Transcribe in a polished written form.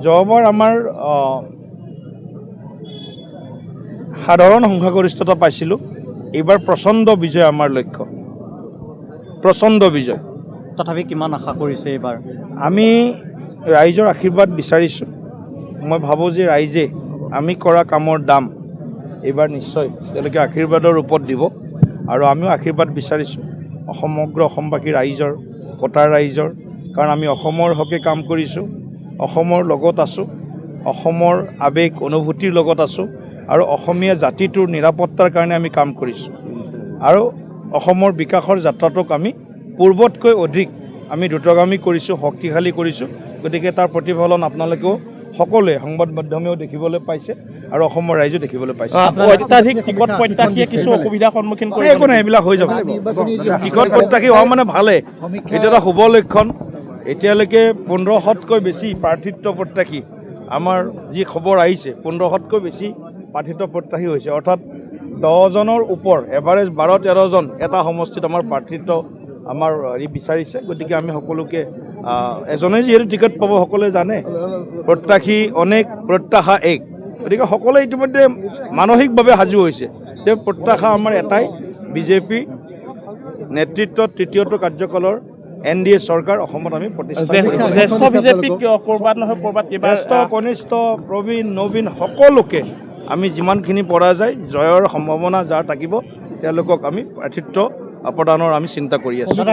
যোৱাবাৰ আমাৰ সাধাৰণ সংখ্যাগৰিষ্ঠতা পাইছিলোঁ। এইবাৰ প্ৰচণ্ড বিজয় আমাৰ লক্ষ্য, প্ৰচণ্ড বিজয়। তথাপি কিমান আশা কৰিছে এইবাৰ? আমি ৰাইজৰ আশীৰ্বাদ বিচাৰিছোঁ। মই ভাবোঁ যে ৰাইজে আমি কৰা কামৰ দাম এইবাৰ নিশ্চয় তেওঁলোকে আশীৰ্বাদৰ ৰূপত দিব, আৰু আমিও আশীৰ্বাদ বিচাৰিছোঁ সমগ্ৰ অসমবাসী ৰাইজৰ, ভোটাৰ ৰাইজৰ, কাৰণ আমি অসমৰ হকে কাম কৰিছোঁ, অসমৰ লগত আছোঁ, অসমৰ আৱেগ অনুভূতিৰ লগত আছোঁ, আৰু অসমীয়া জাতিটোৰ নিৰাপত্তাৰ কাৰণে আমি কাম কৰিছোঁ, আৰু অসমৰ বিকাশৰ যাত্ৰাটোক আমি পূৰ্বতকৈ অধিক আমি দ্ৰুতগামী কৰিছোঁ, শক্তিশালী কৰিছোঁ। গতিকে তাৰ প্ৰতিফলন আপোনালোকেও সকলোৱে সংবাদ মাধ্যমেও দেখিবলৈ পাইছে আৰু অসমৰ ৰাইজেও দেখিবলৈ পাইছে। অত্যাধিক টিকট প্ৰত্যাশীয়ে কিছু অসুবিধাৰ সন্মুখীন কৰে। একো নাই, এইবিলাক হৈ যাব। টিকট প্ৰত্যাশী হোৱা মানে ভালেই, এইটো এটা শুভ লক্ষণ। এতিয়ালৈকে 1500তকৈ বেছি প্ৰাৰ্থিত্ব প্ৰত্যাশী, আমাৰ যি খবৰ আহিছে 1500তকৈ বেছি প্ৰাৰ্থিত্ব প্ৰত্যাশী হৈছে, অৰ্থাৎ 10জনৰ ওপৰ এভাৰেজ 12-13জন এটা সমষ্টিত আমাৰ প্ৰাৰ্থিত্ব আমাৰ বিচাৰিছে। গতিকে আমি সকলোকে এজনে যিহেতু টিকট পাব সকলোৱে জানে, প্ৰত্যাশী অনেক প্ৰত্যাশা এক, গতিকে সকলোৱে ইতিমধ্যে মানসিকভাৱে সাজু হৈছে যে প্ৰত্যাশা আমাৰ এটাই, বিজেপি নেতৃত্বত তৃতীয়টো কাৰ্যকালৰ NDA চৰকাৰ অসমত আমি প্ৰতিষ্ঠা কৰিম। জ্যেষ্ঠ বিজেপিক ক'ৰবাত নহয় ক'ৰবাত জ্যেষ্ঠ কনিষ্ঠ প্ৰবীণ নবীন সকলোকে আমি যিমানখিনি পৰা যায় জয়ৰ সম্ভাৱনা যাৰ থাকিব তেওঁলোকক আমি প্ৰাৰ্থিত্ব প্ৰদানৰ আমি চিন্তা কৰি আছোঁ।